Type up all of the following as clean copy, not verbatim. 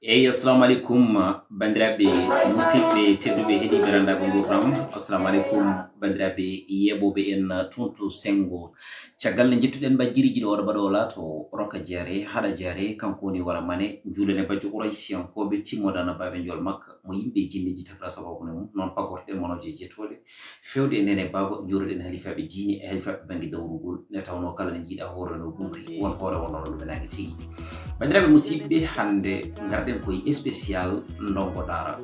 Assalamu alaikum bandiraɓe musidɓe tedduɓe heeɗiɓe randaɓe gurdam. Assalamu alaikum bandiraɓe yeɓoɓe en tunto sengo caggal nde jettuɗen bajjiriji ɗo waɗa baɗola to roka jare haɗa jare kanko woni wara mane julene bajjo Quraysiyankoɓe timmodana baɓe jol makka mo yimɓe jinneji tafra sababune mum non pagorɗen monoje jettoɗe fewde e nene baba joroɗen halifaɓe diine e halifaɓe banggue dawrugol nde tawno kala ne jiiɗa hoore no duuti won hoore wonnono ɗum enaki tigui bandiraɓe musidɓe hande garɗen koye spécial Ndongo Dara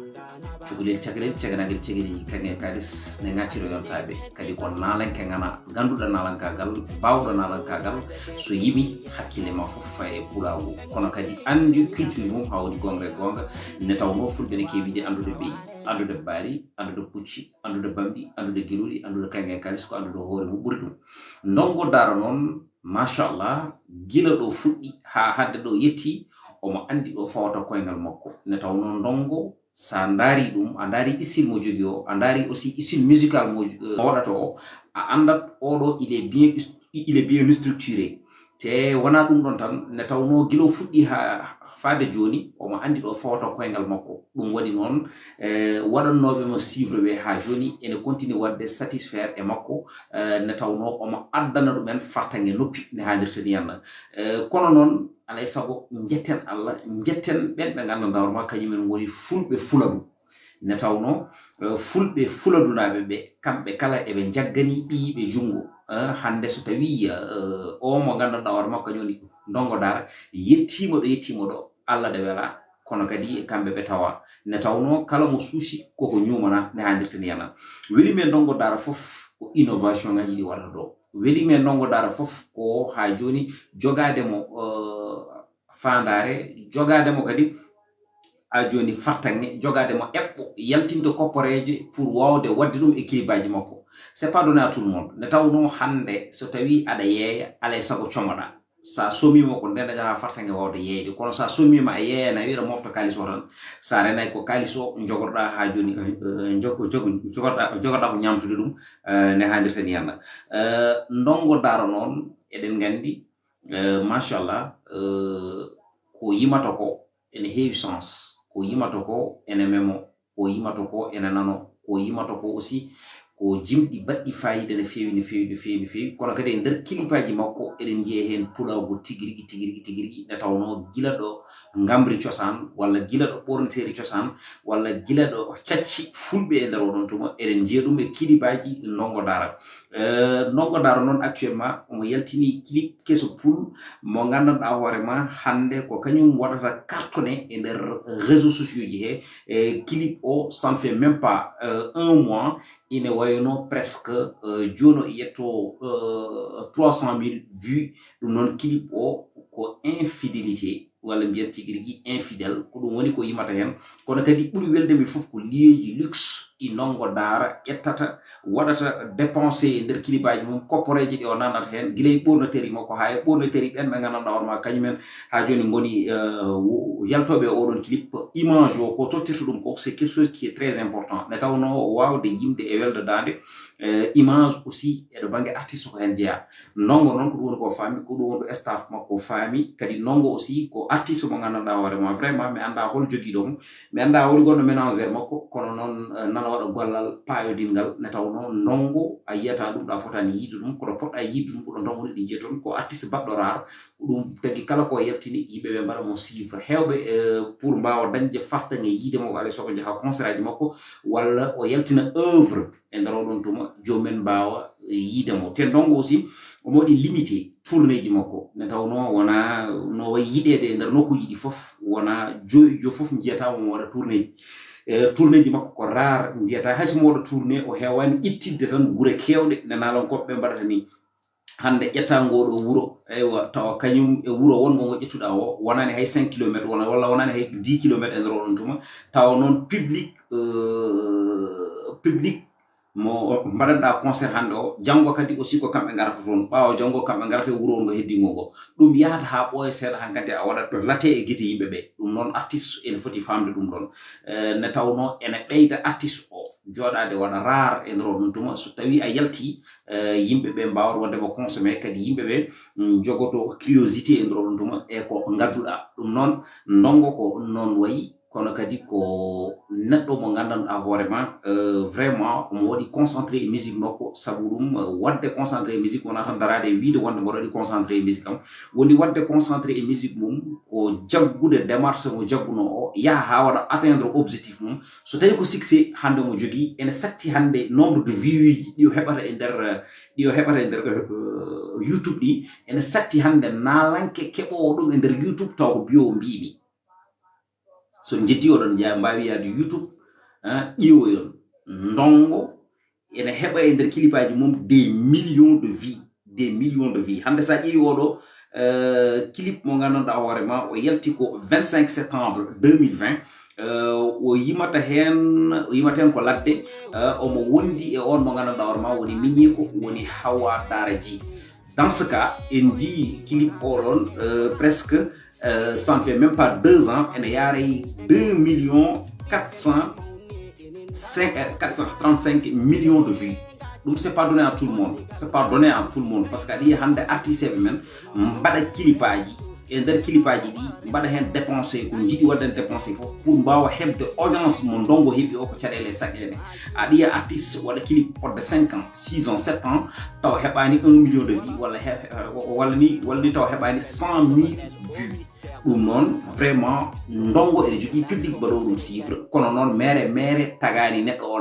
cukalel caganagel cegeli kange kalis ne gacciro yontaɓe kadi ko nalanke gana ganduɗa nalankagal bawɗo nalankagal so yimi hakkille ma foof faye ɓurago kono kadi andi culture mum ha woni gonga e gonga ne tawno fulɓe ne kewide andude beyi andude baari andude pucci andude bamɗi andude gueluɗi andude kange kalis ko andude hoore mum ɓuuri ɗum Ndongo Dara noon machallah gila ɗo fuɗɗi ha hadde ɗo yetti omo andi ɗo fawata koyngal makko ne tawno Ndongo sa daari ɗum a daari isil mo jogi o a daari aussi isil musical mo waɗata o a andat oɗo il est bien structuré te wona ɗum ɗon tan ne tawno gilo fuɗɗi ha faade joni omo andi ɗo fawata koyngal makko ɗum waɗi noon waɗannoɓe mo suivre ɓe ha joni ene continue wadde satisfaire e makko ne tawno omo addana ɗumen fartange noppi ne hanirta ni yanna kono noon alay sago jetten Allah jetten ɓen ɓe gandanɗa horma kañumen woni fulɓe fuladu ne tawno fulɓe fuladunaɓe ɓe kamɓe kala eɓe jaggani ɓiyiɓe jungo hande so tawi o mo gandanɗa horma kañum woni Ndongo Dara yettimo ɗo Allah de wela kono kadi kamɓe ɓe tawa ne tawno kala mo suusi koko ñumana ne hanirta ni yana weli men Ndongo Dara foof ko innovation ngaji ɗi waɗata ɗo weli men Ndongo Dara foof ko ha joni jogademo fandare jogademo kadi a joni fartange jogademo eɓɓo yaltinde kopporeje pour wawde wadde ɗum e kilibaji makko c'est pas donné à tout le monde ne tawno hande so tawi aɗa yeeya alay sago comoɗa sa somima ko ndenda jara fartange wawde yeeyde kono sa somima a yeeyana wiɗa mofta kalis o tan sa renay ko kalis o jogorɗa ha joni jogorɗa ko ñamtude ɗum ne hanirta ni yanda Ndongo Dara noon eɗen gandi machallah ko yimata ko ene heewi sens ko yimata ko ene memo ko yimata ko ene nano ko yimata ko aussi ko jimɗi baɗɗi fayida ne feewi kono kadi e nder kilipaji makko eɗen jiiya hen pulago tiguirigui nde tawno gila ɗo gambri cosan walla gila ɗo ɓorneteri cosan walla gila ɗo cacci fulɓe e nder oɗon tuma eɗen jiiya ɗum e kilipaji Ndongo Dara Ndongo Dara noon actuellement omo yaltini clip keso pul mo gandanɗa hoorema hande ko kañum waɗata cartonné e nder réseaux sociaux ji he e clip o ça ne fait même pas un mois ine wayno presque jono yetto 300 000 vues ɗum noon clip o ko infidélité walla mbiyen tiguirigui infidèle ko ɗum woni ko yimata hen kono kadi ɓuuri weldemi foof ko liyeji luxe ɗi Ndongo Dara ƴettata waɗata dépensé e nder kilibaji mum kopporeje ɗi o nanata hen guila e ɓornoteri makko ha e ɓornoteri ɓen ɓe gandanɗa horma kañumen ha joni goni yaltoɓe oɗon clip image o ko tottirta ɗum ko c'est quelque chose qui est très important ne tawno wawde yimde e weldodade image aussi eɗo banggue artiste ko hen jeeya Ndongo noon ko ɗum woni ko faami ko ɗum woni staff makko faami kadi Ndongo aussi ko artiste mo gandanɗa hoorema vraiment mi anda hol joguiɗomo mi anda hol gonɗo ménagère makko kono noon nana waɗa gollal payodingal ne tawno Ndongo a yiyata ɗum ɗa fotani yiide ɗum kono poɗɗa yiide ɗum ko ɗon tan woni ɗi jiiya toon ko artiste baɗɗo rare ɗum tagui kala ko yaltini yimɓeɓe mbaɗa mo suivre hewɓe pour mbawa dañde fartange yiide makko alay soko jaaha concert aji makko walla o yaltina œuvre e nder oɗon tuma jomumen mbawa yiidemo te Ndongo aussi omo waɗi limité tourné ji makko ne tawno wona no wayi yiɗede e nder nokkuji ɗi foof wona jo foof jiyatamo mo waɗa tourné ji makko ko rare jiyata haysomo waɗa tourné o hewani ittidde tan guure kewɗe nde nalankoɓe mbaɗata ni hande ƴetta ngoɗo wuuro eywa tawa kañum e wuuro wongo ngo ƴettuɗa o wonani hay 5 kilométre walla wonani hay 10 kilométre e nder oɗon tuma tawa noon public mo mbaɗanɗa concert hande o janggo kadi aussi ko kamɓe garata toon ɓawa janggo kamɓe garata e wuuro ngo heddigo ngo ɗum yahata ha ɓooya seeɗa hankkadi a waɗat ɗo late e guite yimɓeɓe ɗum noon artiste ene foti famde ɗum ɗon ne tawno ene ɓeyda artiste o joɗade waɗa rare e nder ɗum tuma so tawi a yalti yimɓe ɓe mbawat wonde mo consommé kadi yimɓe ɓe jogoto curiosité e nder ɗum tuma e ko gadduɗa ɗum noon Ndongo ko non wayi kono kadi ko neɗɗo mo gandanɗa hoorema vraiment omo waɗi concentré e musique makko sabu ɗum wadde concentré e musique wona tan darade e wiide wonde mboɗo waɗi concentré e musique am woni wadde concentré e musique mum ko jaggude démarche mo jagguno o yaha ha waɗa atteindre objectif mum so tawi ko succès hande mo jogui ene satti hande nombre de vues ji ɗi o heɓata e nder YouTube ɗi ene satti hande nalanke keɓowo ɗum e nder YouTube taw ko biyo mbimi so jetti oɗon mbawi yaade YouTube ƴiwoyon Ndongo ene heɓa e nder clipaji mum des millions de vues hande sa ƴeewi oɗo clip mo gandanɗa hoorema o yalti ko 25 septembre 2020 o yimata hen ko ladde omo wondi e on mo gandanɗa hoorema woni miñiko woni Hawa Dara ji dans ce cas en jii clip oɗon presque ça ne fait même pas 2 ans ene yaray 2 435 millions de vues. Donc c'est pas donné à tout le monde. Parce que les artistes men mbada clipaji e nder clipaji ɗi mbaɗa hen dépensé ko jiɗi wadden dépensé fof pour mbawa hebde audience mo Ndongo heɓi o ko caɗele saɗele aɗa yiya artiste waɗa clip fodde 5 ans 6 ans 7 ans taw heɓani 1 million de vues walla ni taw heɓani 100 000 vues ɗum noon vraiment Ndongo ene jogui public mbaɗo ɗum suivre kono noon mere tagani neɗɗo o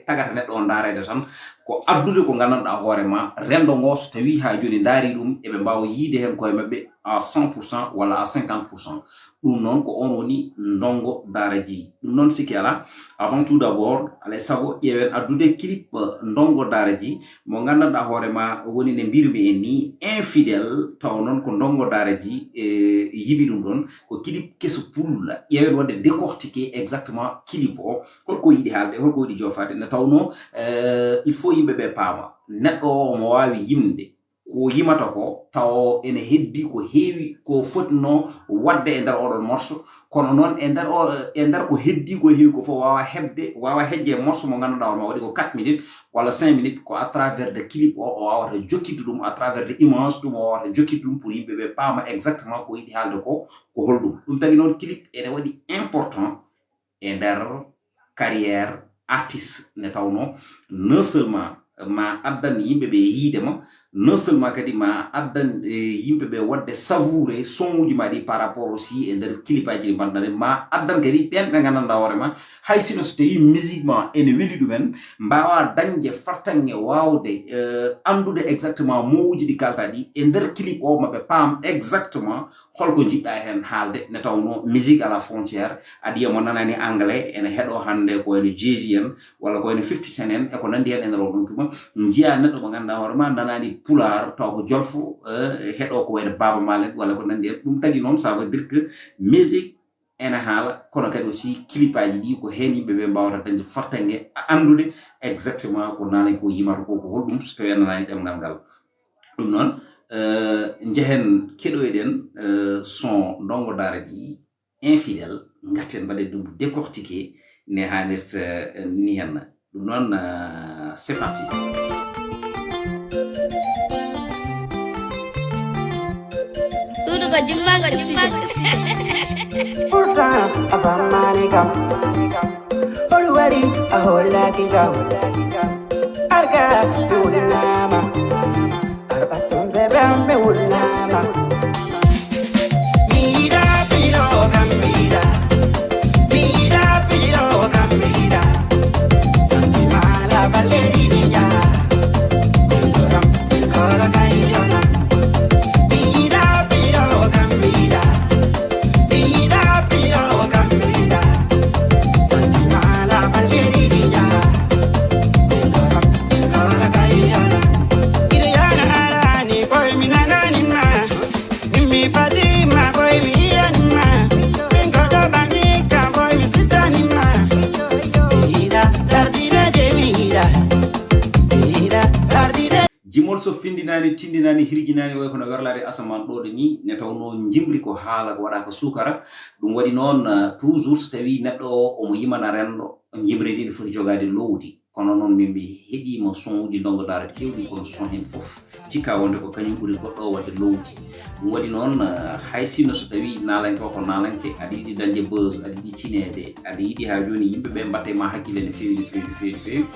tagata neɗɗo o darede tan ko addude ko gandanɗa hoorema rendo ngo so tawi ha joni daari ɗum eɓe mbawa yiide hen koye mabɓe à 100% walla à 50%. ɗum noon ko on woni Ndongo Dara ji ɗum noon sikki ala avant tout d'abord alay sago ƴeewen addude clip Ndongo Dara ji mo gandanɗa hoorema woni ne mbirmi en ni infidèle taw noon ko Ndongo Dara ji yiɓi ɗum ɗon ko clip keso pulla ƴeewen wadde décortiquer exactement clip o holko yiɗi haalde holko yiɗi jofade ne tawno il faut yimɓeɓe paama neɗɗo o mo wawi yimde ko yimata ko taw ene heddi ko heewi ko fotino wadde e nder oɗon morceau kono noon e nder ko heddi ko heewi ko fof wawa hejje morceau mo ganduɗa ma waɗi ko 4 minutes walla 5 minutes ko à travers de clip o wawata jokkidde ɗum à travers de image ɗum o wawata jokkidde ɗum pour yimɓeɓe paama exactement ko yiɗi haalde ko holɗum ɗum tagi noon clip ene waɗi important e nder carrière artiste ne tawno non seulement ma addan yimɓeɓe yiidema non seulement kadi ma addan yimɓeɓe wadde savouré sonuji ma ɗi par rapport aussi e nder clipaji ɗi mbanɗane ma addan kadi ɓen ɓe gandanɗa hoorema hay sino so tawi musiquement ene weeli ɗumen mbawa dañde fartange wawde andude exactement mowuji ɗi kalta ɗi e nder clip o maɓe paam exactement holko jiɗɗa hen haalde ne tawno musique à la frontière aɗa mo nanani anglais ene heɗo hande ko ene Jay-Z en walla ko ene 50 Cent en e ko nandi hen e nder o ɗum tuma jiya neɗɗo mo ganduɗa hoorema nanani pular taw ko jolfo heɗo ko wayno Baba Malen walla ko nandi hen ɗum tagi noon ça veut dire que musique ene haala kono kadi aussi clipaji ɗi ko hen yimɓeɓe mbawata dañde fartange andude exactement ko nanen ko yimata ko holɗum so tawi nanani ɗemgal ngal ɗum noon jehen keɗoyɗen son Ndongo Dara ji infidèle gatten mbaɗen ɗum décortiqué ne hannirta ni hen ɗum noon c'est parti. Tudugo jimmago Pourtant, avant Manikam, Olwari, a whole Latika, Arga, Ulama, Arbatum, the Bambe Ulama. Mira, Piro, Camila, Mira, Piro, Camila, Santimala, Valeria, Kunduram, Pilcola, Cayona. so findinani tindinani hirginani way kono werlade asaman ɗo de ni ne tawno jimri ko haala ko waɗa ko sukara ɗum waɗi noon toujours so tawi neɗɗo o omo yimana renɗo jimri ndi ne foti jogade lowdi kono noon min mi heɗima son uji Ndongo Dara kewɗi kono son hen fof cikka wonde ko kañum ɓuri goɗɗo wadde lowdi ɗum waɗi noon hay sino so tawi nalanke o ko nalanke aɗa yiɗi dañde buzz aɗa yiɗi cinede aɗa yiɗi ha joni yimɓeɓe mbatte ma hakkille ne fewi no fewi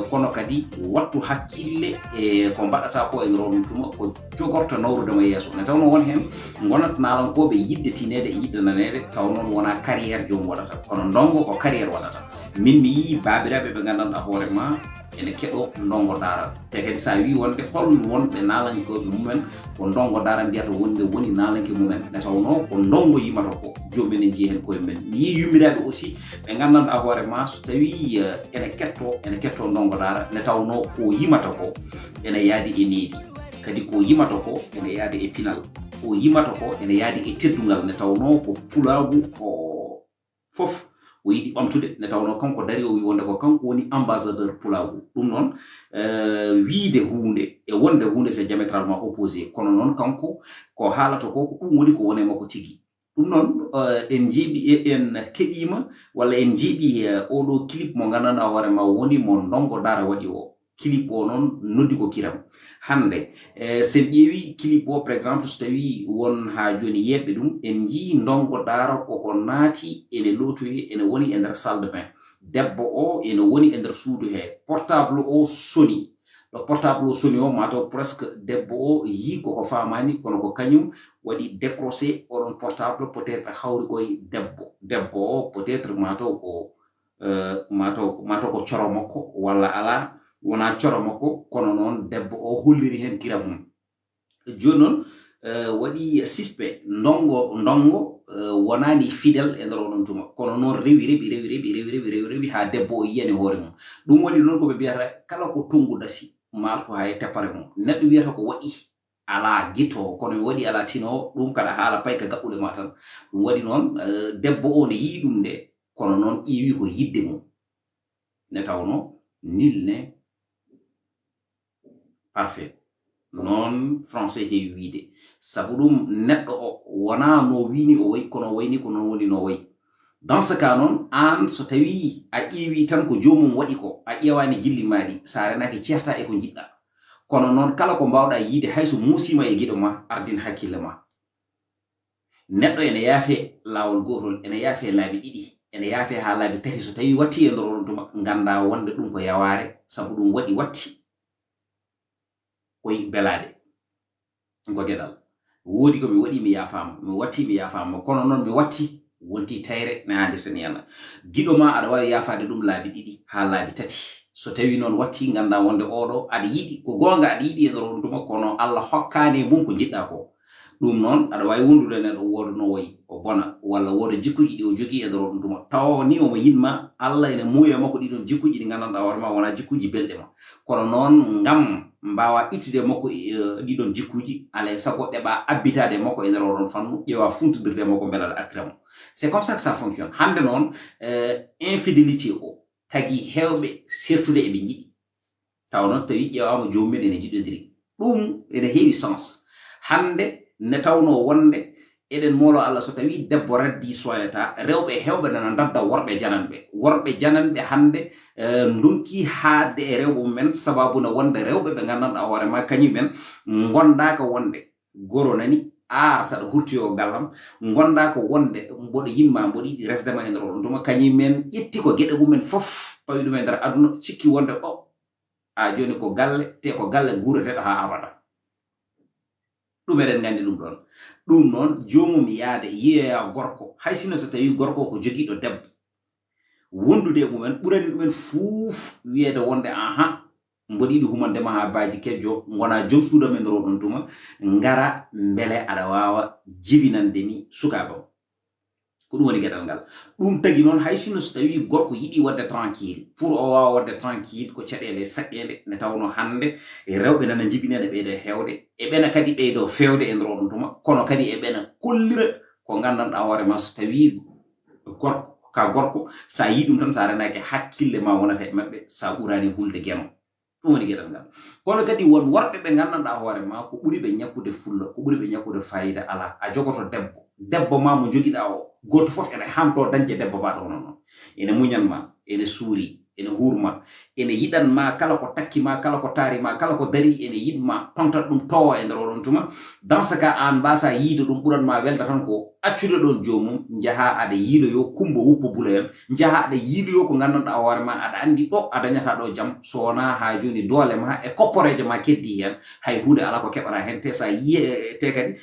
kono kadi wattu hakkille e ko mbaɗata ko e ron tuma ko jogorta nawrudema yeeso ne tawno won hen gonat nalankoɓe yidde tinede e yidde nanede taw noon wona carrière jomum waɗata kono Ndongo ko carrière waɗata min mi yi babiraɓe ɓe gandanɗa hoorema ene keɗo Ndongo Dara te kadi sa wi wonde hol wonɓe nalankoɓe mumen ko Ndongo Dara mbiyata wonde woni nalanke mumen ne tawno ko Ndongo yimata ko jomum ene jeehi hen koye men mi yi yummiraɓe aussi ɓe gandanɗa hoorema so tawi ene ketto Ndongo Dara ne tawno ko yimata ko ene yaadi e needi kadi ko yimata ko ene yaadi e pinal ko yimata ko ene yaadi e teddugal ne tawno ko pulagu ko fof o yiɗi ɓamtude ne tawno kanko dari o wi wonde ko kanko woni ambassadeur pulagu ɗum noon wiide hunde e wonde hunde c'est diamétralement opposé kono noon kanko ko haalata ko ko ɗum woni ko wone makko tigi ɗum noon en jeeɓi en keɗima walla en jeeɓi oɗo clip mo gandanɗa hoorema woni mo Ndongo Dara waɗi o clip o noon noddi ko kiram hande sen ƴeewi clip o par exemple so tawi won ha joni yeɓɓe ɗum en jii Ndongo Dara koko naati ene lotoyi ene woni e nder salle de bain debbo o ene woni e nder suudu he portable o soni ɗo portable o soni o mataw presque debbo o yi koko famani kono ko kañum waɗi décroché oɗon portable peut être hawri koye debbo o peut être mataw ko coro makko walla ala wona coro makko kono noon debbo o holliri hen kiram mum joni noon waɗi suspect Ndongo wonani fidèle e nder oɗon tuma kono noon rewi ha debbo o yiyani hoore mum ɗum waɗi noon koɓe mbiyata kala ko tongu dasi marto ha e teppare mum neɗɗo wiyata ko waɗi ala gito kono mi waɗi ala tino ɗum kada haala pay ka gaɓɓude ma tan ɗum waɗi noon debbo o ne yii ɗum nde kono noon ƴeewi ko yidde mum ne tawno nul ne parfait non français heewi wiide sabu ɗum neɗɗo o wona no wini o wayi kono wayni ko non woni no wayi dans ce cas noon an so tawi a ƴeewi tan ko jomum waɗi ko a ƴewani gilli maɗi sa renaki ceerta e ko jiɗɗa kono noon kala ko mbawɗa yiide hayso muusima e giɗo ma ardin hakkille ma neɗɗo ene yaafe laawol gotol ene yaafe laabi ɗiɗi ene yaafe ha laabi tati so tawi watti e nder oɗon tuma ganda wonde ɗum ko yaware sabu ɗum waɗi watti koye belade ko geɗal woodi ko mi waɗi mi yaafama mi watti mi yaafama kono noon mi watti wonti tayre ne handirta ni yana giɗo ma aɗa wawi yaafade ɗum laabi ɗiɗi ha laabi tati so tawi noon watti ganda wonde oɗo aɗa yiɗi ko gonga aɗa yiɗi e nder oɗon tuma kono Allah hokkani mum ko jiɗɗa ko ɗum noon aɗa wawi wondude neɗɗo wooda no wayi o bona walla wooda jikkuji ɗi o jogui e nder oɗon tuma tawa ni omo yinma Allah ene muuya makko ɗiɗon jikkuji ɗi gandanɗa hoorema wona jikkuji belɗe ma kono noon ngam mbawa ittude makko ɗiɗon jikkuji alay sago ɗeɓa abbitade makko e nder oɗon fannu ƴeewa funtodirde makko beelaɗa artiramo c'est comme ça que ça fonctionne hande noon infidélité o tagi hewɓe sertude eɓe jiɗi taw noon tawi ƴeewama jomumen ene jiɗodiri ɗum ene heewi sens hande ne tawno wonde eɗen molo Allah so tawi debbo raddi soyata rewɓe hewɓe nana dadda worɓe jananɓe hande ndunki haadde e rewɓe mumen sababu no wonde rewɓe ɓe gandanɗa hoorema kañumen gondaka wonde goro nani saɗa hurtoyo gallam gondaka wonde mboɗo yimma mboɗo yiɗi resdema e nder oɗon tuma kañumen ƴetti ko gueɗe mumen fof pawi ɗum e nder aduna cikki wonde joni ko galle guureteɗo ha abada ɗum eɗen gandi ɗum noon jomum yaade yiyoya gorko hay sino so tawi gorko ko jogiiɗo debbo wondude mumen ɓurani ɗumen fuuf wiyeede wonde mboɗo yiɗi humandema ha baaji kejjo gona joom suuɗam e nder oɗon tuma ngara beele aɗa wawa jibinandemi sukabam ko ɗum woni gueɗal ngal ɗum tagi noon hay sino so tawi gorko yiɗi wadde tranquille pour o wawa wadde tranquille ko caɗele saqqede ne tawno hande rewɓe nana jibinene ɓeyɗo hewde e ɓena kadi ɓeyɗo fewde e nder oɗon tuma kono kadi e ɓena kollira ko gandanɗa hoorema so tawi gorko sa yi ɗum tan sa renaki hakkille ma wonata e maɓɓe sa ɓurani hulde gueno ɗum woni geɗal ngal kono kadi won worɓe ɓe gandanɗa hoore ma ko ɓuri ɓe ñakkude fulla ko ɓuri ɓe ñakkude fayida ala a jogoto debbo ma mo jogiɗa o goto fof ene hamto dañde debbo baɗo hono noon ene muñanma ene suuri ene hurma ene yiɗanma kala ko takkima kala ko taarima kala ko dari ene yiɗma tontat ɗum towa e nder oɗon tuma dans ce cas an mbasa yiide ɗum ɓuranma welda tan ko accude ɗon jomum jaha aɗa yiiloyo kumbo wuppo bula hen jaha aɗa yiiloyo ko gandanɗa hoore ma aɗa andi ɗo a dañata ɗo jaam so wona ha joni doole ma e kopporeje ma keddi hen hay hunde ala ko keɓata hen te sa yiye te kadi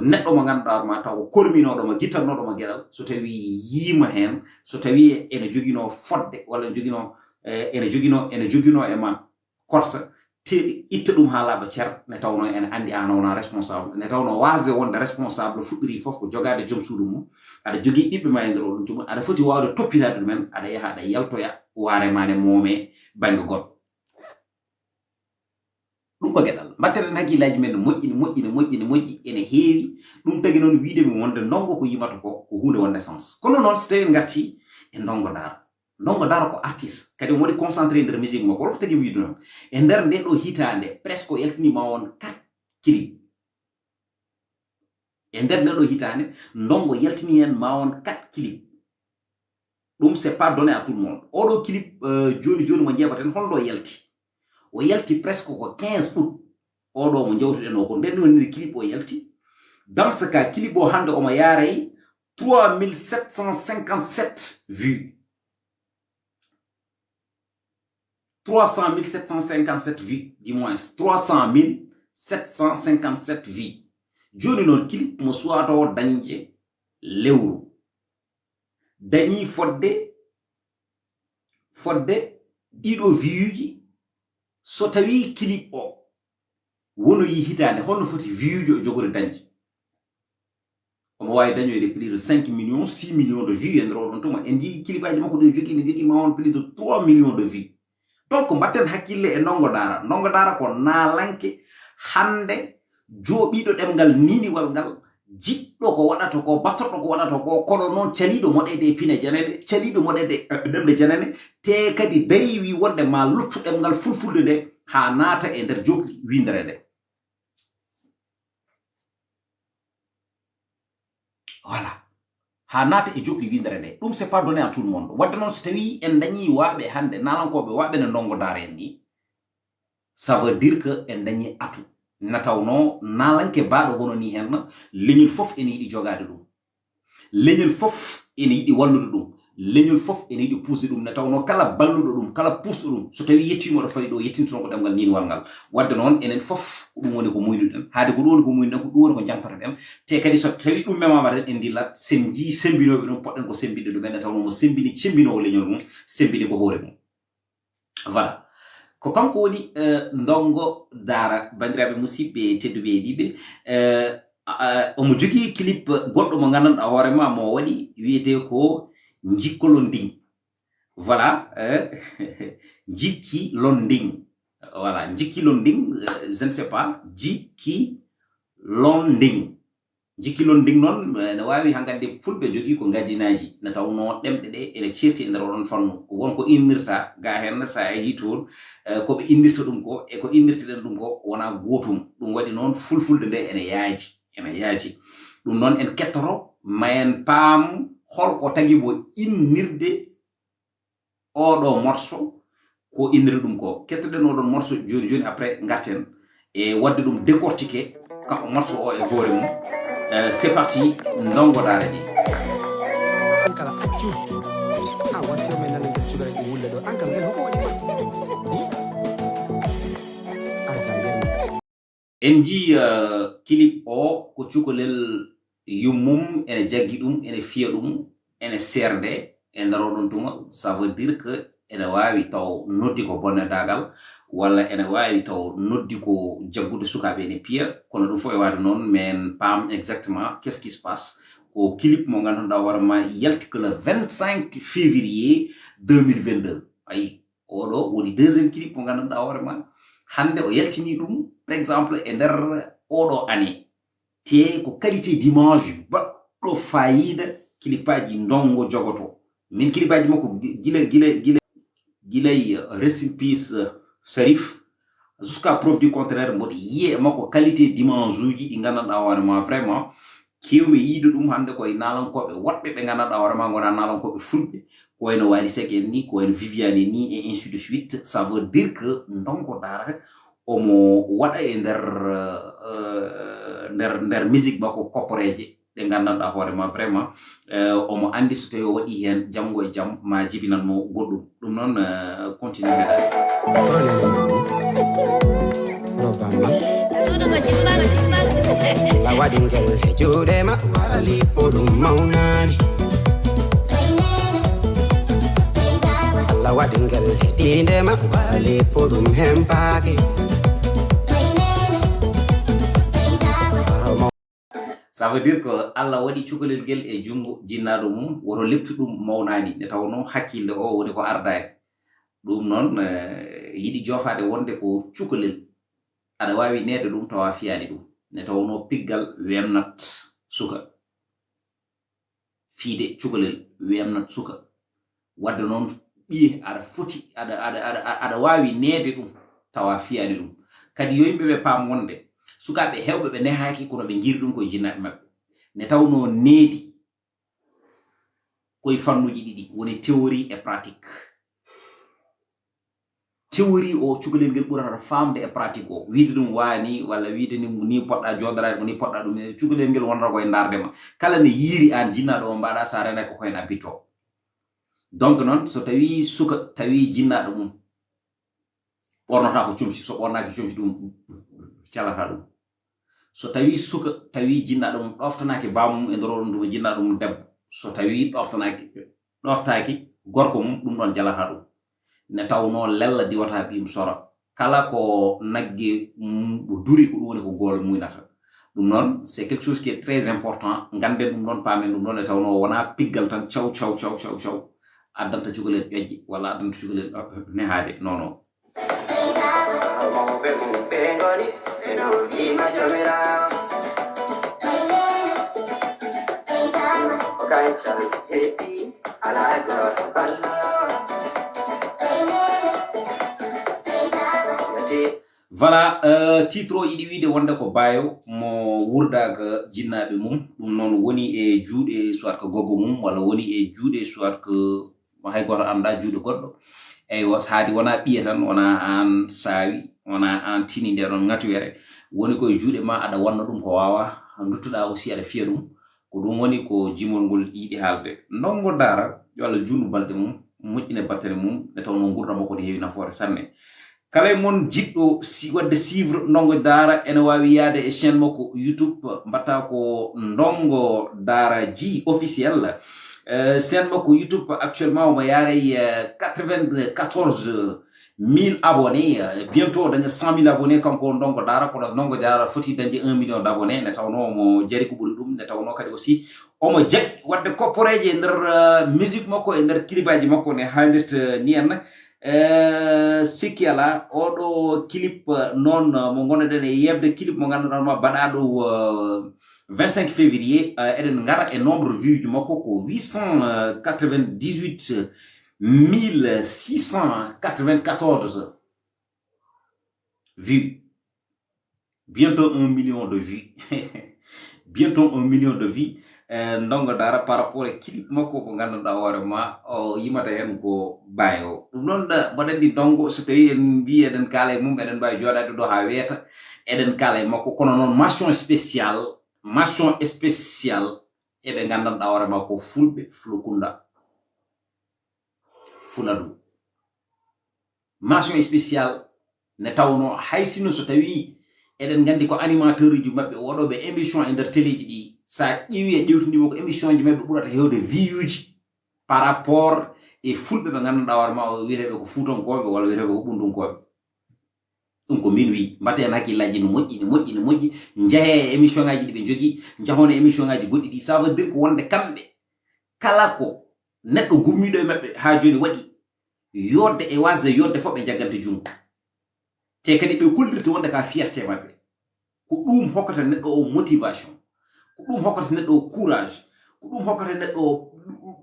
neɗɗo mo gandanɗa hoore ma taw ko korminoɗoma gittannoɗoma gueɗal so tawi yiima hen so tawi ene jogino fodde walla ene jogino e ma korsa te itta ɗum ha laaɓa cer ne tawno ene andi an wona responsable ne tawno wasde wonde responsable fuɗɗori fof ko jogade joom suudu mum aɗa jogui ɓiɓɓe ma e nder oɗum tuma aɗa foti wawde toppitade ɗumen aɗa yaha aɗa yaltoya waare mane moome banggue goɗɗo ɗum ko gueɗal mbatteten hakkillaji men moƴƴi ene heewi ɗum tagi noon wiidemi wonde Ndongo ko yimata ko hunde wonde sens kono noon so tawi en garti e Ndongo Dara ko artiste kadi on waɗi concentré nder musique makko holko tagi wiide noon e nder nde ɗo hitande presque o yaltinima on 4 clip e nder nde ɗo hitande Ndongo yaltini hen ma on 4 clip ɗum c'est pas donné à tout le monde oɗo clip joni mo jeebaten holɗo yalti o yalti presque ko 15 août oɗo mo jawtuɗen o ko nden woni clip o yalti dans ce cas clip o hande omo yaaray 3757 vues 300 757 vues du moins 300 757 vues joni noon clip mo suwato dañde lewru dañi fodde ɗiɗo vues so tawi clip o wonoyi hitande holno foti vues o jogori dañde omo wawi dañoyde plus de 5 millions 6 millions de vues e nder oɗon tuma en jii clip aji makko ɗo jogui ne jogui ma on plus de 3 millions de vues donc mbatten hakkille e Ndongo Dara ko naalanke hande jooɓiɗo ɗemgal niniwal ngal jiɗɗo ko waɗata ko battoɗo ko waɗata ko kono noon caliɗo moɗede e pine janane caliɗo moɗede ɗemɗe janane te kadi dari wi wonde ma luttu ɗemgal fulfulde nde ha naata e nder jokki windere nde voilà ha naata e jokki windere nde ɗum c'est pas donné à tout le monde wadde noon so tawi en dañi waaɓe hande nalankoɓe waaɓe ne Ndongo Dara en ni ça veut dire que en dañi atu natawno nalanke baɗo hono ni hen leñol fof ene yiɗi jogade ɗum leñol fof ene yiɗi wallude ɗum leñol fof ene yiɗi puusde ɗum ne tawno kala balluɗo ɗum kala puusɗo ɗum so tawi yettimoɗo fayi ɗo yettintono ko ɗemgal ninwal ngal wadde noon enen fof ko ɗum woni ko muynuɗen haade ko ɗum woni ko muynuɗen ko ɗum woni ko jangtotoɗen te kadi so tawi ɗum memama tan en dillat sen jii sembinoɓe ɗum poɗɗen ko sembinde ɗumen ne tawno mo sembini cembinowo leñol mum sembini ko hoore mum voilà ko kanko woni Ndongo Dara bandiraɓe musidɓe tedduɓe e ɗiɓe omo jogui clip goɗɗo mo gandanɗa hoorema mo waɗi wiyete ko Jikolonding voilà Jikolonding voilà Jikolonding je ne sais pas Jikolonding noon ne wawi hangande fulɓe jogui ko gaddinaji ne tawno ɗemɗe ɗe ene certi e nder oɗon fannu wonko innirta ga hen sa yeehi toon koɓe innirta ɗum ko e ko innirteɗen ɗum ko wona gotum ɗum waɗi noon fulfulde nde ene yaaji ɗum noon en kettoro ma en paam holko tagi mo innirde oɗo morceau ko inniri ɗum ko kettoɗen oɗon morceau joni après garten e wadde ɗum décortiqué kanko morceau o e hoore mum c'est parti Ndongo Dara ji ankala accu a watti men nan ngel cuɓere ko wulle ɗo ankal ngel hoko waɗi en ji clip o ko cukalel yummum ene jaggi ɗum ene fiya ɗum ene serde e nder oɗon tuma ça veut dire que ene wawi taw noddi ko bonnedagal walla ene wawi taw noddi ko jaggude sukaɓe ene piya kono ɗum fof e wade noon men pam exactement qu'est-ce qui se passe ko clip mo gandanɗa hoorema yalti que le 25 février 2022 ayi oɗo woni deuxième clip mo gandanɗa hoorema hande o yaltini ɗum par exemple e nder oɗo année te ko qualité d'image baɗɗo fayida clipaji Ndongo jogoto min clipaji makko gilay rest in peace sarif jusqu'à preuve du contraire mboɗo yiye makko qualité dimanche uji ɗi gandanɗa hoorema vraiment kewmi yiide ɗum hande koye nalankoɓe woɗɓe ɓe gandanɗa hoorema gona nalankoɓe fulɓe ko wayno Wally Seck en ni ko wayno Viviane ni et ainsi de suite. Ça veut dire que Ndongo Dara omo waɗa e nder musique makko kopporeje ɗe gandanɗa hoorema vraiment omo andi so tawi o waɗi hen janggo e jaam ma jibinanmo goɗɗum ɗum noon continue heɗade la waɗingel e juuɗema wara lippoɗum mawnani Allah waɗingel e ɗindema wara lippoɗum hempaki ça veut dire que Allah waɗi cukalel gel e jungo jinnaɗo mum woto leptu ɗum mawnani nde taw noon hakkille o woni ko ardade ɗum noon yiɗi jofade wonde ko cukalel aɗa wawi nede ɗum tawa fiyani ɗum ne tawno piggal wemnat suka fiide cukalel wemnat suka wadde noon ɓiye aɗa foti aɗa wawi nede ɗum tawa fiyani ɗum kadi yo yimɓeɓe paam wonde sukaɓe hewɓe ɓe nehaki kono ɓe jiri ɗum koye jinnaɓe maɓɓe ne tawno needi koye fannuji ɗiɗi woni théorie et pratique. Théorie o cukalel ngel ɓurata famde e pratique o wiide ɗum wani walla wiide ni poɗɗa jodarade ni poɗɗa ɗum cukalel ngel wonata koye dardema kala ne yiiri an jinnaɗo o mbaɗa sa rena ko koyen abbito. Donc noon so tawi suka tawi jinnaɗo mum ɓornata ko comsi so ɓornaki comsi ɗum calata ɗum so tawi suka tawi jinnaɗo mum ɗoftanaki bamum e nder ɗum ɗum jinnaɗo mum debbo so tawi ɗoftaki gorko mum ɗum ɗon jalata ɗum ne tawno lella diwata ɓiyum sora kala ko nagge duri ko ɗum woni ko goolo muynata ɗum noon c'est quelque chose qui est très important ganden ɗum ɗon paamen ɗum ɗon e tawno wona piggal tan caw addanta cukalel ƴoƴƴe walla addanta cukalel nehade non non voilà titre o yiɗi wiide wonde ko bayo mo wurdaga jinnaɓe mum ɗum noon woni e juuɗe soit que gogo mum walla woni e juuɗe soit que hay goto anda juuɗe goɗɗo eyyi haadi wona ɓiye tan wona an saawi wona an tini nde ɗon ŋatoyere woni koye juuɗe ma aɗa wanna ɗum ko wawa duttuɗa aussi aɗa fiya ɗum ko ɗum woni ko jimol ngol yiɗi haalde. Ndongo Dara yo Allah juundu balɗe mum moƴƴine battere mum nde tawno gurdam makko ne heewi nafoore sanne kala mon jiɗɗo si wadde suivre Ndongo Dara ene wawi yaade e chaîne makko YouTube mbatta ko Ndongo Dara ji officiel chaîne makko YouTube actuellement omo yaray 94 000 abonnés bientôt daña 100 000 abonnés kanko Ndongo Dara kono Ndongo Dara foti dañde 1 million d'abonnés ne tawno omo jari ko ɓuri ɗum ne tawno kadi aussi omo jaɓi wadde kopporeje e nder musique makko e nder clipaji makko ne haalirta ni en sikki ala oɗo clip noon mo gonnoɗen e yebde clip mo ganduɗanma baɗaɗo 25 février eɗen gara e nombre vue ji makko ko 898 694 vues bientôt 1 million de vues bientôt 1 million de vues Ndongo Dara par rapport e clip makko ko ganduɗa hoorema o yimata hen ko bayo ɗum noon mboɗen ndi Ndongo so tawi en mbi eɗen kaala e mum eɗen mbawi joɗade ɗo ha weeta eɗen kaala e makko kono noon mention spéciale eɓe gandanɗa hoorema ko fulɓe Fulakunda Fuladu mention spéciale ne tawno hay sino so tawi eɗen gandi ko animateur uji mabɓe woɗoɓe émission e nder téléji ɗi sa ƴeewi e ƴewtidimo ko émission ji mabɓe ɓurata hewde vie uji par rapport e fulɓe ɓe ganduɗa hoorema wiyeteɓe ko fuutonkoɓe walla wiyeteɓe ko ɓundunkoɓe ɗum ko min wi mbatten hakkillaji no moƴƴi jeehe e émission ngaji ɗi ɓe jogui jahone émission ngaji goɗɗi ɗi ça veut dire ko wonde kamɓe kala ko neɗɗo gummiɗo e mabɓe ha joni waɗi yodde e wasde yodde fof ɓe jaggante jungo te kadi ɓe kollirta wonde ka fierté mabɓe ko ɗum hokkata neɗɗo o motivation ko ɗum hokkata neɗɗo o courage ko ɗum hokkata neɗɗo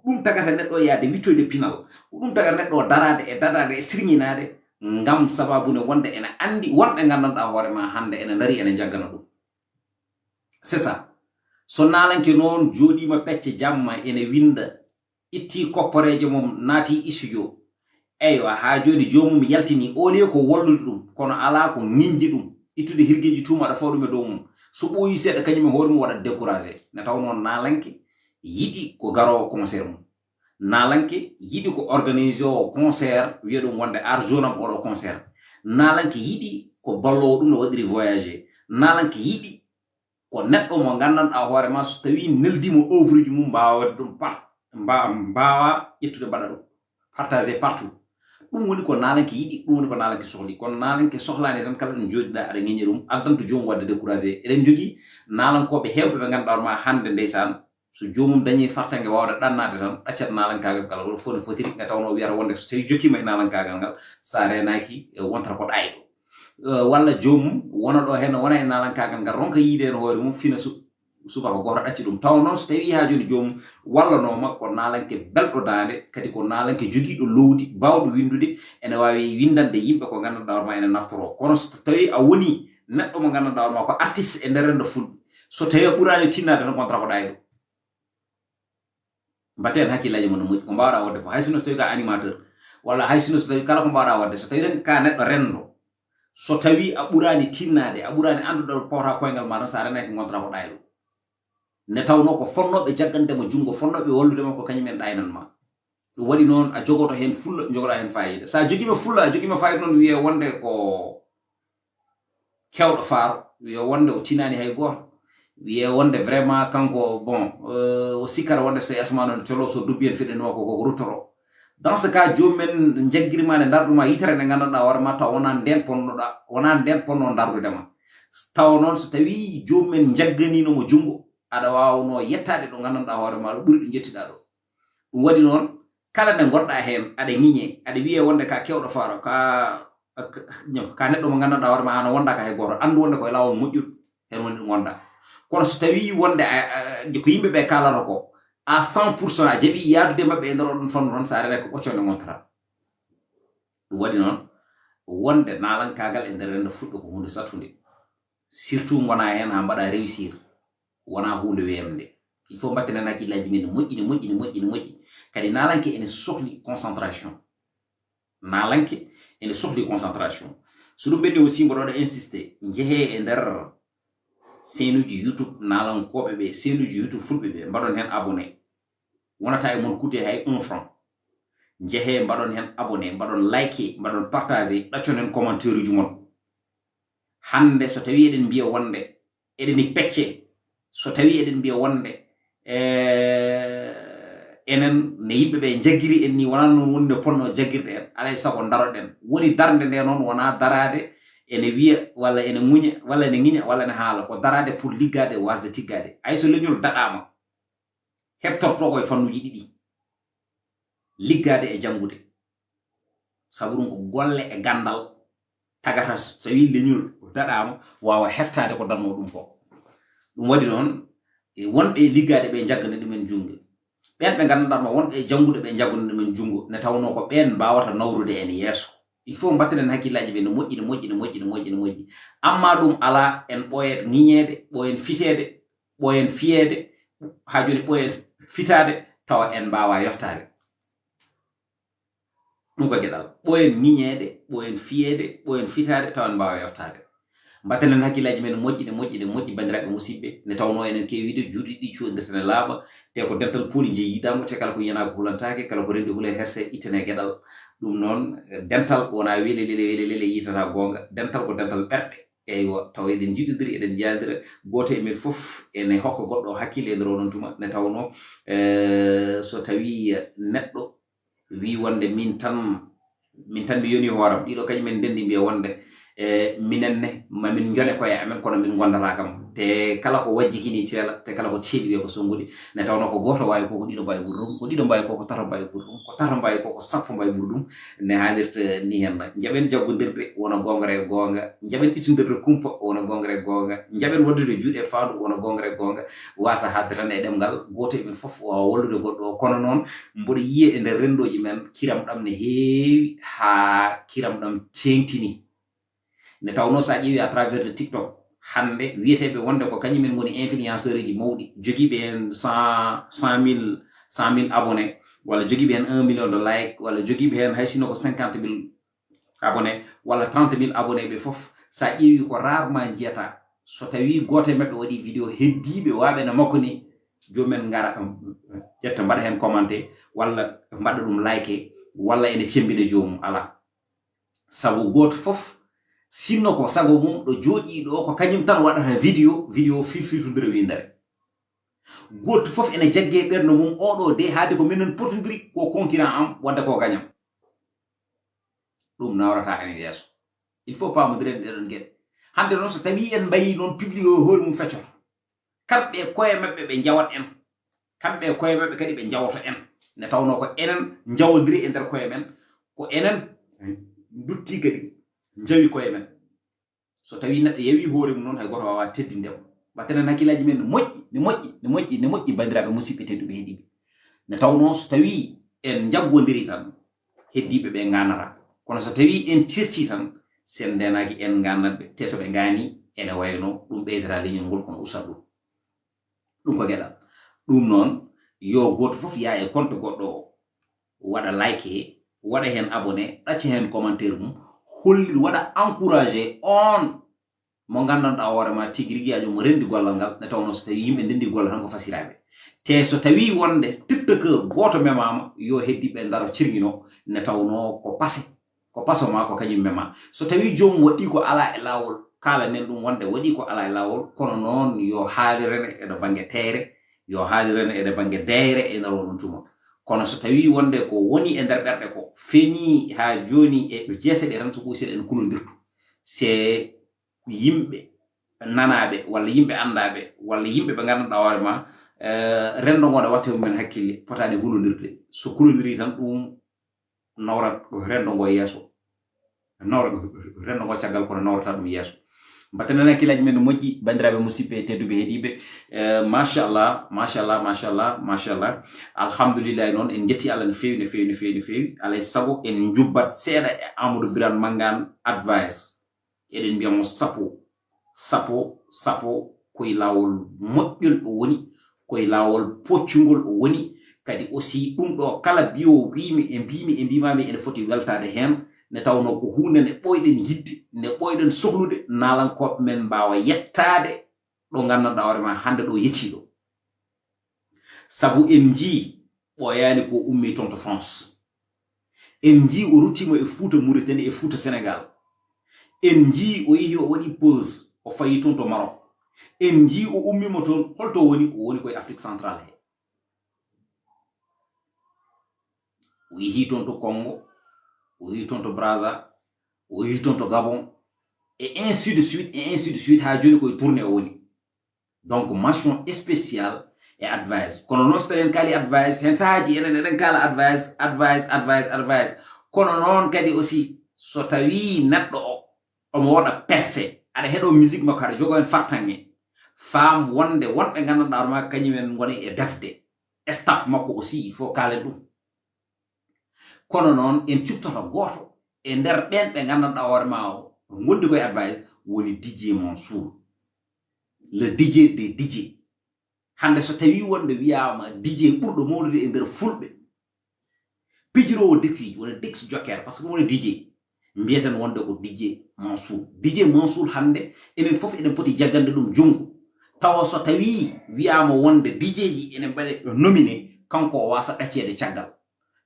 ɗum tagata neɗɗo yaade wittoyde pinal ko ɗum tagata neɗɗo darade e dadade e sirñinade ngam sababune wonde ene andi wonde gandanta hoore ma hande ene dari ene jaggana dum c'est ça so nalanke non jodima pecce jamma ene winda itti kopporeje mom naati studio eyo ha joni jomum yaltini ole ko wallude dum kono ala ko ninji dum ittude hirgeji tuma da fawdum e dow mum so boyi sedda kanyum hoore mum wada décourager na taw non nalanke yidi ko garo concert mum nalanke yidi ko organiser o concert wiya dum wonde arjonam odo concert nalanke yidi ko ballo dum no wadiri voyager nalanke yidi ko neddo mo gandanta hoore ma so tawi neldimo œuvre ji mum bawa dum bawa ittude bada dum partager partout dum woni ko nalanke yidi dum woni ko nalanke sohli kono nalanke sohlani tan kala dum jodida ada ngeñi dum addanto jom wadde décourager eden jogi nalankobe hewbe be gandanta ma hande ndeysan so jomum dañi fartange wawda dannade tan accat nalankagal kala wala fone fotiri ne tawno wiyata wonde so tawi jokkima e nalankagal ngal sa renaki wontata ko daydo walla jomum wona do hen wona e nalankagal ngal ronka yide no hoore mum fina suba ko goto acci dum taw non so tawi ha joni jomum walla no makko nalanke beldo dande kadi ko nalanke jogi do lowdi bawdo windude ene wawi windande yimbe ko gandanta warma ene naftoro kono so tawi a woni neddo mo gandanta warma ko artiste e derendo fulbe so tawi burani tinnade tan kontra ko daydo mbaten hakkillaji mon moƴƴi ko mbawɗa wadde fo hay sino so tawi ka animateur walla hay sino so tawi kala ko mbawɗa wadde so tawi ren ka neɗɗo rendo so tawi a ɓurani tinnade a ɓurani anduɗo pota koyngal ma tan sa renaki gontra ko ɗayɗo ne tawno ko fonnoɓe jaggandemo jungo fonnoɓe walludema ko kañumen ɗaynan ma ɗum waɗi noon a jogoto hen fulla jogoɗa hen fayida sa jogima fulla a jogima fayida noon wiye wonde ko kewɗo faaro wiye wonde o tinani hay goto wiye wonde vraiment kanko bon o sikara wonde so asmano tolo so dubbi en fiɗenima ko rutoro dans ce cas jomumen jaggirima ne darduma yitere nde gandanɗa hoore ma taw wona nden ponnoɗa wona nden ponno dardudema taw noon so tawi jomumen jagganinomo jungo aɗa wawno yettade ɗo gandanɗa hoore ma ɗo ɓuri ɗo jettiɗa ɗo ɗum waɗi noon kala nde goɗɗa hen aɗa ñiñe aɗa wiye wonde ka kewɗo faaro ka neɗɗo mo gandanɗa hoore ma ana wondaka hay goto andu wonde koye lawol moƴƴuɗo hen woni ɗum wonda kono so tawi wonde ko yimɓe ɓe kalata ko à 100% a jaɓi yaadude maɓɓe e nder oɗon fannu toon sa rene ko ɓoccode gontata ɗum waɗi noon wonde nalankagal e nder rende fuɗɗo ko hunde sattude surtout gona hen ha mbaɗa réussir wona hunde wemde il faut mbattenen hakkillaji men moƴƴini kadi nalanke ene sohli concentration nalanke ene sohli concentration so ɗum ɓenni aussi mboɗoɗo insisté jeehe e nder senuji youtube nalankoɓe ɓe senuji youtube fulɓe ɓe mbaɗon hen abonné wonata e mon coûté hay 1 franc jeehe mbaɗon hen abonné mbaɗon like mbaɗon partager ɗaccon hen commentaire uji mon hande so tawi eɗen mbiya wonde eɗeni pecce so tawi eɗen mbiya wonde enen ne yimɓe ɓe jaggiri en ni wona noon woni no ponno jaggirɗe en alay sago daroɗen woni darde nde noon wona darade ene wiya walla ene muña walla ene ŋiña walla ene haala ko darade pour liggade wasde tiggade ay so leñol daɗama heɓtorto koye fannuji ɗiɗi liggade e janngude sabu ɗum ko golle e gandal tagata so tawi leñol daɗama wawa heftade ko danno ɗum ko ɗum waɗi noon wonɓe liggade ɓe jaggane ɗumen jungo ɓen ɓe gandanɗama wonɓe janngude ɓe jaggude ɗumen jungo ne tawno ko ɓen mbawata nawrude en yeeso il faut mbattenen hakkillaji ɓe no moƴƴini amma ɗum ala en ɓooyet ŋiñede ɓooyen fitede ɓooyen fiyede ha joni ɓooyen fitade tawa en mbawa yoftade ɗum ko gueɗal ɓooyen ŋiñede ɓooyen fiyede ɓooyen fitade tawa en mbawa yoftade mbattenen hakkillaji men moƴƴi bandiraɓe musidɓe ne tawno enen kewide juuɗe ɗi codirtene laaɓa te ko dental puuli jeeyidama te kala ko yiyana ko hulantake kala ko rendi huule herse ittene gueɗal ɗum noon dental wona welelele yitata gonga dental ko dental ɓerɗe eywa taw eɗen jiɗodiri eɗen jadira goto e men foof ene hokka goɗɗo hakkille e nder onon tuma ne tawno so tawi neɗɗo wi wonde min tan mi yoni hooram ɗiɗo kañumen ndendi mbiya wonde minenne mamin jone koye amen kono min gondata kam te kala ko wajjikini ciela te kala ko ceedi wi ko songudi ne tawno ko goto wawi ko dido mbawi burdum ko dido mbawi ko taro mbawi burdum ko taro mbawi ko sappo mbawi burdum ne halirta ni hen jaben jaggodirde wona gongre gonga jaben itundirde kumpa wona gongre gonga jaben woddude juude faadu wona gongre gonga wasa hadde tan e demgal goto men fof o wallude goddo kono non mbodo yiye e der rendoji men kiram dam ne heewi ha kiram dam tengtini ne tawno sa ƴeewi à travers de TikTok hande wiyeteɓe wonde ko kañumen ngoni influenceur ji mawɗi jogiiɓe hen 100 000 abonnés walla jogiiɓe hen 1 million de like walla jogiiɓe hen hay sino ko 50 000 abonnés walla 30 000 abonnés ɓe fof sa ƴeewi ko rarement jiyata so tawi goto e maɓɓe waɗi vidéo heddiɓe waɓe no makko ni jomumen ngara ƴetta mbaɗa hen commenté walla mbaɗa ɗum like walla ene cembina jomum ala sabu goto fof sinno ko sago mum ɗo jooɗi ɗo ko kañum tan waɗata vidéo firfirtodira windere goto fof ene jagge ɓerno mum oɗo de haade ko minen potodiri ko concurrent am wadde ko gañam ɗum nawrata ene yeeso il faut pamodiren ɗeɗon gueɗe hande noon so tawi en mbayi noon public o hoore mum feccoto kamɓe koye maɓɓe ɓe jawat en kamɓe koye maɓɓe kadi ɓe jawoto en ne tawno ko enen jawodiri e nder koye men ko enen dutti kadi jawi koye men so tawi neɗɗo yawi hoore mum noon hay goto wawa teddindemo battenen hakkillaji men ne moƴƴi bandiraɓe musidɓe tedduɓe heeɗiɓe ne tawno so tawi en jaggodiri tan heddiɓe ɓe ganata kono so tawi en cirti tan sen ndenaki en gannatɓe te so ɓe gani ene wayno ɗum ɓeydata leñol ngol kono usat ɗum ko gueɗal ɗum noon yo goto fof yaa e compte goɗɗo o waɗa like waɗa hen abonné ɗacca hen commentaire mum hollir waɗa encouragé on mo gandanɗa hoorema tigi rigui ajo mo rendi gollal ngal ne tawno so tawi yimɓe ndendi gollal tan ko fasiraɓe te so tawi wonde tiktoker goto memama yo heddiɓe daro cirguino ne tawno ko paso ma ko kañum mema so tawi jomum waɗi ko ala e lawol kala nen ɗum wonde waɗi ko ala e lawol kono noon yo haalirene eɗo banggue teere yo haalirene eɗe banggue deyre e ndaro ɗum tuma kono so tawi wonde ko woni e nder ɓerɗe ko feni ha joni e jeese ɗe tan so ɓuyseɗe en kulodirtu se yimɓe nanaɓe walla yimɓe andaɓe walla yimɓe ɓe gandanɗa hoorema rendo ngoɗa watte mumen hakkille potani hulodirde so kulodiri tan ɗum nawrat rendo ngo yeeso rendo ngo caggal kono nawrata ɗum yeeso mbattenen hakkillaji men no moƴƴi bandiraɓe musidɓe tedduɓe heeɗiɓe machallah alhamdoulillahi noon en jetti Allah no fewi alay saago en jubbat seeɗa e Amadou Birane Mangane advice eɗen mbiyamo sapo koye lawol moƴƴol o woni koye lawol poccugol o woni kadi aussi ɗum ɗo kala biyo wimi e mbimami ene foti weltade hen ne tawno ko hunde ne ɓoyɗen yidde ne ɓoyɗen sohlude nalankoɓe men mbawa yettade ɗo gandanɗa hoorema hande ɗo yettiɗo sabu en jii ɓoyani ko ummi toon to France en jii o ruttima e Fouta Mauritanie e Fouta Sénégal en jii o yeehi o waɗi pause o fayi toon to Maroc en jii o ummima toon holto woni o woni koye Afrique centrale he o yeehi toon to Congo o yeehi toon to Brazza o yeehi toon to Gabon et ainsi de suite ha joni koye tourné o woni donc mention spéciale e advice kono noon so tawi en kaali advice hen sahaji enen eɗen kala advice kono noon kadi aussi so tawi neɗɗo o omo waɗa percé aɗa heeɗo musique makko aɗa jogo hen fartange faam wonde wonɓe gandanɗa hoorema kañumen goni e defde staff makko aussi il faut kalen ɗum kono noon en cubtoto goto e nder ɓen ɓe gandanɗa hoorema o gondi koye advice woni DJ Mansour le DJ des DJ hande so tawi wonde wiyama DJ ɓurɗo mawnude e nder fulɓe pijirowo dixiji wona dix joker par ce que woni DJ mbiyeten wonde ko DJ Mansour hande enen fof eɗen poti jaggande ɗum jungo tawa so tawi wiyama wonde DJ ji enen mbaɗe nominé kanko o wasa ɗaccede caggal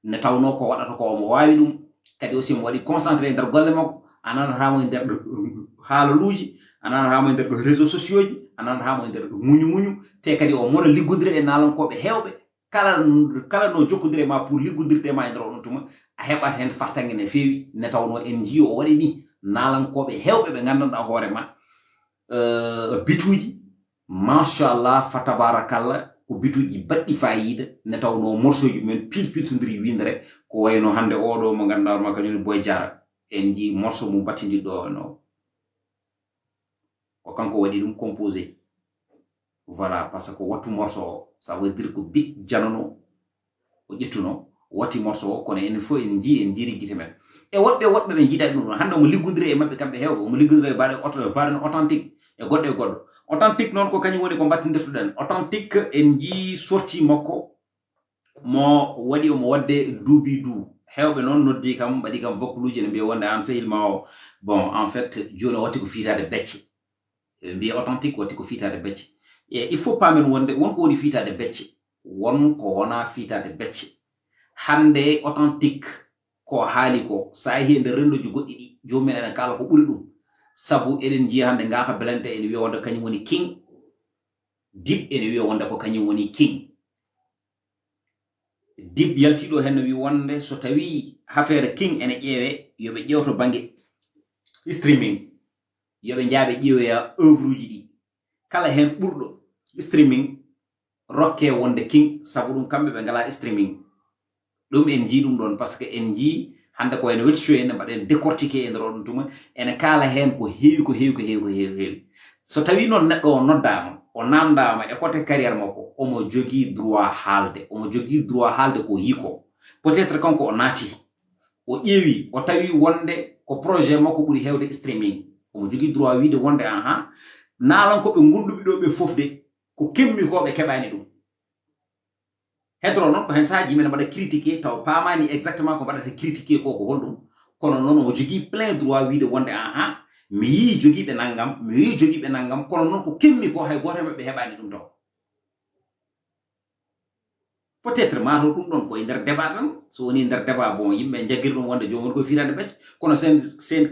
ne tawno ko waɗata ko omo wawi ɗum kadi aussi mo waɗi concentré e nder golle makko ananatamo e nder haalaluji ananatamo e nder réseaux sociaux ji ananatamo e nder muñu te kadi o mona liggodire e nalankoɓe hewɓe kala no jokkodire ma pour liggodirde ma e nder oɗon tuma a heɓat hen fartangue ne fewi ne tawno en jii o waɗi ni nalankoɓe hewɓe ɓe gandanɗa hoorema bituji machallah fa tabarakallah ko bituji baɗɗi fayida ne tawno morceau men pilpiltodiri windere ko wayno hande oɗo mo ganduɗa hoorema kañum Boy Diara en ji morceau mum battidi ɗo no ko kanko waɗi ɗum composé voilà parce que wattu morceau o ça veut dire ko big janono o ƴettuno wati morceau o kono en fof en jiri guite men e woɓɓe ɓe jiiɗani ɗum hande omo liggodiri e mabɓe kamɓe hewɓe omo liggodiri e baɗe authentique e goɗɗo e goɗɗo authentique noon ko kañum woni ko battindirtuɗen authentique en ji sorti makko mo waɗi omo wadde duubi du hewɓe noon noddi kam mbaɗi kam vokkuluji ne mbiya wonde an sehil ma o bon en fait joni o watti ko fiitade becce mbiya authentique watti ko fiitade becce e il faut pas men wonde wonko woni fiitade becce wonko wona fiitade becce hande authentique ko haali ko sa yehi nder rendoji goɗɗi ɗi jomumen enen kala ko ɓuri ɗum sabu eɗen jiya hande ngaka belante ene wiya wonde kañum woni king dib ene wiya wonde ko kañum woni king dib yaltiɗo hen no wi wonde so tawi affaire king ene ƴeewe yoɓe ƴewto banggue streaming yoɓe jaaɓe ƴeewoya œuvre uji ɗi kala hen ɓurɗo streaming rokke wonde king sabu ɗum kamɓe ɓe ngala streaming ɗum en ji ɗum ɗon par ce que en ji hande ko ene wecco en mbaɗen décortiqué e nder oɗon tuma ene kala hen ko heewi so tawi noon neɗɗo o noddama o namdama e côté carrière makko omo jogui droit haalde ko yiko peut être kanko o naati o ƴeewi o tawi wonde ko projet makko ɓuuri hewde streaming omo jogui droit wiide wonde aha nalankoɓe gunduɓe ɗo ɓe fof de ko kemmi ko ɓe keɓani ɗum hedro noon ko hen sahaji men mbaɗa critiqué taw pamani exactement ko mbaɗata critiqué ko holɗum kono noon omo jogui plein droit wiide wonde aha mi yi jogiiɓe nanngam kono noon ko kemmi ko hay goto e maɓɓe heɓani ɗum taw peut être ma ɗum ɗon koye nder débat tan so woni nder débat bon yimɓe jaggiri ɗum wonde jomum koye firade becce kono sen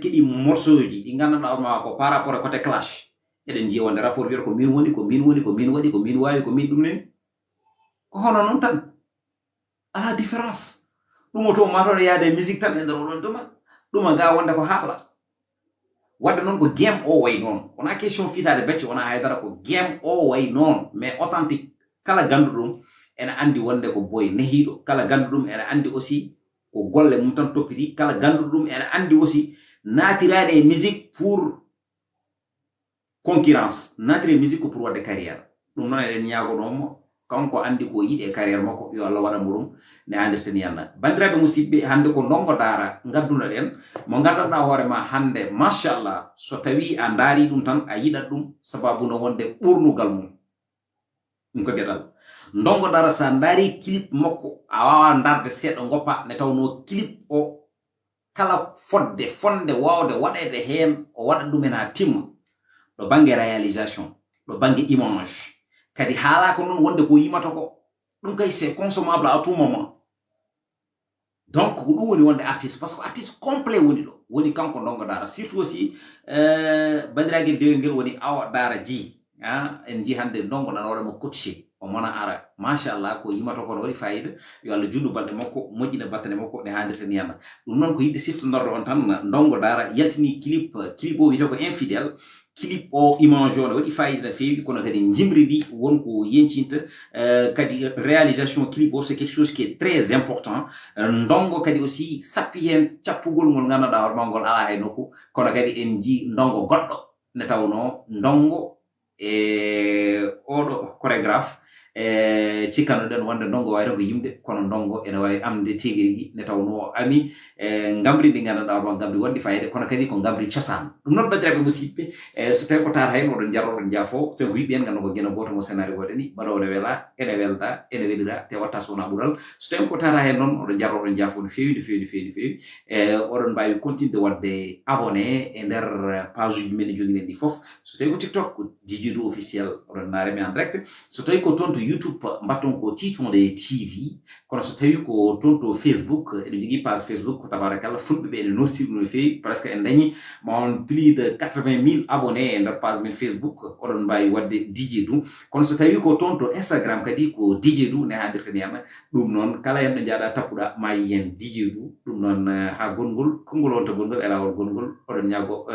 keeɗi morceau ji ɗi gandanɗa orma ko par rapport e côté clash eɗen jiya wonde rapport wiyata ko min woni ko min waɗi ko min wawi ko min ɗum neni ko hono noon tan ala différence ɗum o to matoɗo yaade musique tan e nder oɗon tuma ɗuma ga wonde ko haala wadde noon ko game o way noon wona question fitade becce wona haydara ko game o way noon mais authentique kala gandu ɗum ene andi wonde ko boy nehiɗo kala gandu ɗum ene andi aussi ko golle mum tan toppiti kala gandu ɗum ene andi aussi natirade e musique pour concurrence natire musique ko pour wadde carrière ɗum noon eɗen ñagonomo kanko andi ko yiɗi e carrière makko yo Allah waɗa mo ɗum ne andirten yanna bandiraɓe musidɓe hande ko Ndongo Dara gadduno ɗen mo gandanɗa hoorema hande machallah so tawi a daari ɗum tan a yiɗat ɗum sababu no wonde ɓurnugal mum ɗum ko gueɗal Ndongo Dara sa daari clip makko a wawa darde seeɗa goppa ne tawno clip o kala fonde wawde waɗede hen o waɗa ɗumen ha timma ɗo banggue réalisation ɗo banggue image kadi haalaka noon wonde ko yimata ko ɗum kay c'est consommable à tout moment donc ko ɗum woni wonde artiste par ce que artiste complet woni ɗo woni kanko Ndongo Dara surtout aussi bandiraguel dewel ngel woni Awa Dara ji en ji hande Ndongo Dara waɗamo coaché o mona ara machallah ko yimata ko no waɗi fayida yo Allah jullu balɗe makko moƴƴina battane makko ne handirten yanna ɗum noon ko yidde siftodorde on tan Ndongo Dara yaltini clip o wiyete ko infidèle clip o image o ne waɗi fayida no feewi kono kadi jimri ɗi wonko yencinta kadi réalisation clip o c'est quelque chose qui est très important Ndongo kadi aussi sappi hen cappugol ngol gandanɗa horma ngol ala hay nokku kono kadi en ji Ndongo goɗɗo ne tawno Ndongo e oɗo chorégraphe cikkanoɗen wonde Ndongo wawi ko yimde kono Ndongo ene wawi amde tigui ne tawno ami gambri ndi gandanɗa horma gambri wonde fayida kono kadi ko gambri cosaan ɗum noon bandiraɓe musidɓe so tawi ko tata hen oɗon jarroɗon jaafo so tawi ko yiɓe hen ganda ko guena goto mo scénario goɗe ni baɗowo ne weela ene welda ene welira te watta so wona ɓuural so tawi ko tata hen noon oɗon jarroɗon jaafo no fewi oɗon mbawi continude wadde abonné e nder page uji men joguiɗen ɗi foof so tawi ko TikTok ko Djidou officiel oɗon naremi en direct so tawi ko toon to YouTube mbatton ko Titonde TV kono so tawi ko toon to Facebook eɗen jogui page Facebook ko tabarakallah fulɓe ɓe ene nortiri no fewi presque en dañi ma on plus de 80 000 abonnés e nder page men Facebook oɗon mbawi wadde Djidou kono so tawi ko toon to Instagram kadi ko Djidou ne hadirten yanna ɗum noon kala hen ɗo jaaɗa tappuɗa ma yi hen Djidou ɗum ɗum noon ha gongol konngol wonta gongol e lawol gongol oɗon ñaago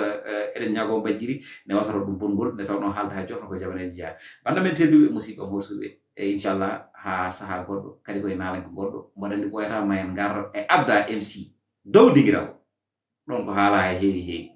eɗen ñaago bajjiri ne wasata ɗum bongol nde tawno haalde ha jofna ko jamaneji jeeya banda men tedduɓe musidɓe horsuɓe e inchallah ha saha goɗɗo kadi koye nalanko goɗɗo mbaɗandi ɓoyata ma en gar e abda mc dow digiraw ɗon ko haala ha heewi heewi